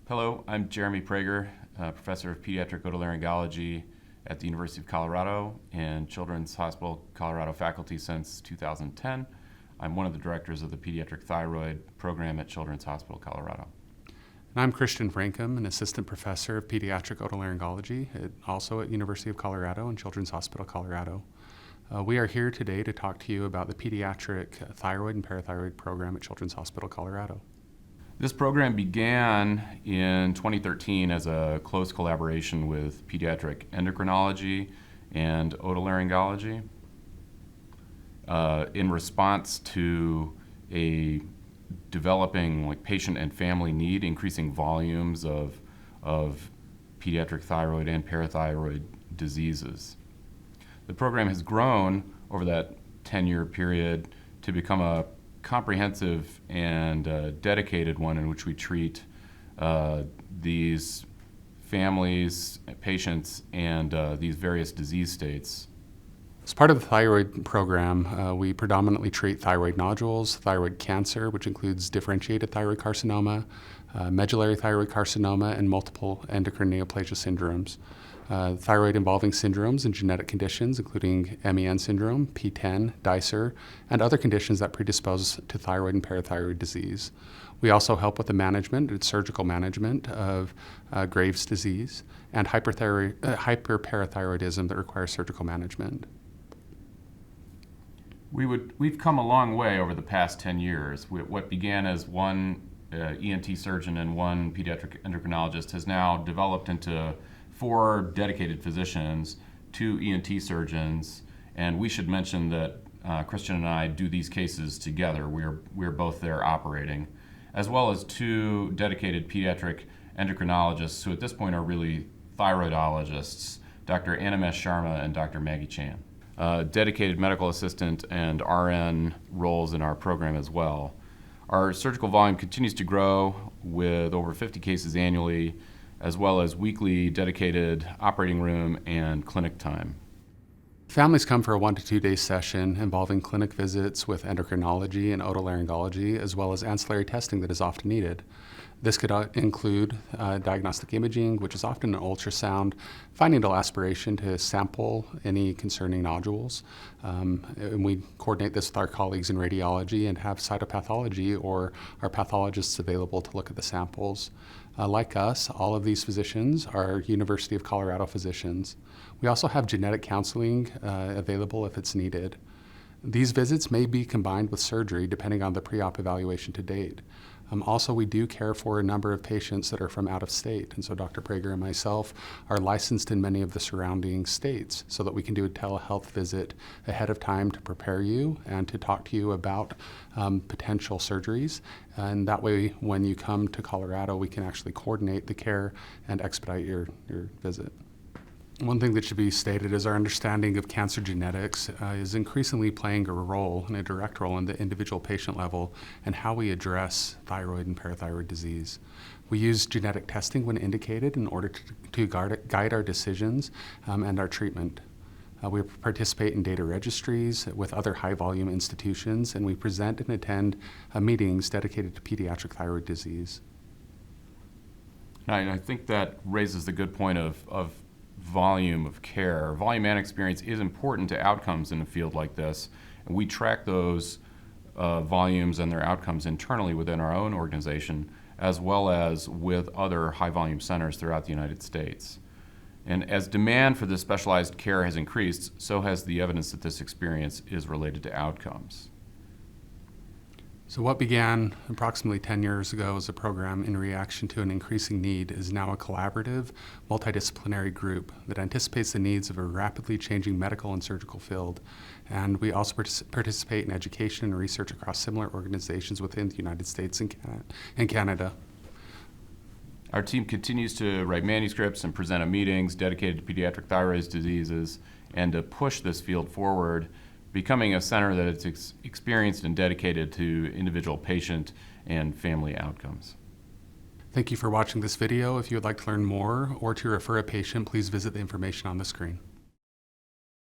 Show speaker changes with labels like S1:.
S1: Hello, I'm Jeremy Prager, Professor of Pediatric Otolaryngology at the University of Colorado and Children's Hospital Colorado faculty since 2010. I'm one of the directors of the Pediatric Thyroid program at Children's Hospital Colorado.
S2: And I'm Christian Francom, an assistant professor of pediatric otolaryngology, also at University of Colorado and Children's Hospital Colorado. We are here today to talk to you about the Pediatric Thyroid and Parathyroid program at Children's Hospital Colorado.
S1: This program began in 2013 as a close collaboration with pediatric endocrinology and otolaryngology in response to a developing patient and family need, increasing volumes of pediatric thyroid and parathyroid diseases. The program has grown over that 10-year period to become a comprehensive and dedicated one in which we treat these families, patients, and these various disease states.
S2: As part of the thyroid program, we predominantly treat thyroid nodules, thyroid cancer, which includes differentiated thyroid carcinoma, medullary thyroid carcinoma, and multiple endocrine neoplasia syndromes. Thyroid-involving syndromes and genetic conditions, including MEN syndrome, P10, Dicer, and other conditions that predispose to thyroid and parathyroid disease. We also help with the management and surgical management of Graves' disease and hyperparathyroidism that requires surgical management.
S1: We've come a long way over the past 10 years. What began as one ENT surgeon and one pediatric endocrinologist has now developed into 4 dedicated physicians, 2 ENT surgeons, and we should mention that Christian and I do these cases together. We're both there operating, as well as 2 dedicated pediatric endocrinologists who at this point are really thyroidologists, Dr. Animesh Sharma and Dr. Maggie Chan. Dedicated medical assistant and RN roles in our program as well. Our surgical volume continues to grow with over 50 cases annually, as well as weekly dedicated operating room and clinic time.
S2: Families come for a 1 to 2 day session involving clinic visits with endocrinology and otolaryngology, as well as ancillary testing that is often needed. This could include diagnostic imaging, which is often an ultrasound, fine needle aspiration to sample any concerning nodules. And we coordinate this with our colleagues in radiology and have cytopathology or our pathologists available to look at the samples. Like us, all of these physicians are University of Colorado physicians. We also have genetic counseling available if it's needed. These visits may be combined with surgery depending on the pre-op evaluation to date. Also, we do care for a number of patients that are from out of state, and so Dr. Prager and myself are licensed in many of the surrounding states so that we can do a telehealth visit ahead of time to prepare you and to talk to you about potential surgeries. And that way, when you come to Colorado, we can actually coordinate the care and expedite your visit. One thing that should be stated is our understanding of cancer genetics is increasingly playing a role, and a direct role, in the individual patient level and how we address thyroid and parathyroid disease. We use genetic testing when indicated in order to guide our decisions and our treatment. We participate in data registries with other high-volume institutions, and we present and attend meetings dedicated to pediatric thyroid disease.
S1: I think that raises the good point of volume of care. Volume and experience is important to outcomes in a field like this, and we track those volumes and their outcomes internally within our own organization, as well as with other high-volume centers throughout the United States. And as demand for this specialized care has increased, so has the evidence that this experience is related to outcomes.
S2: So what began approximately 10 years ago as a program in reaction to an increasing need is now a collaborative, multidisciplinary group that anticipates the needs of a rapidly changing medical and surgical field. And we also participate in education and research across similar organizations within the United States and Canada.
S1: Our team continues to write manuscripts and present at meetings dedicated to pediatric thyroid diseases and to push this field forward, becoming a center that is experienced and dedicated to individual patient and family outcomes.
S2: Thank you for watching this video. If you would like to learn more or to refer a patient, please visit the information on the screen.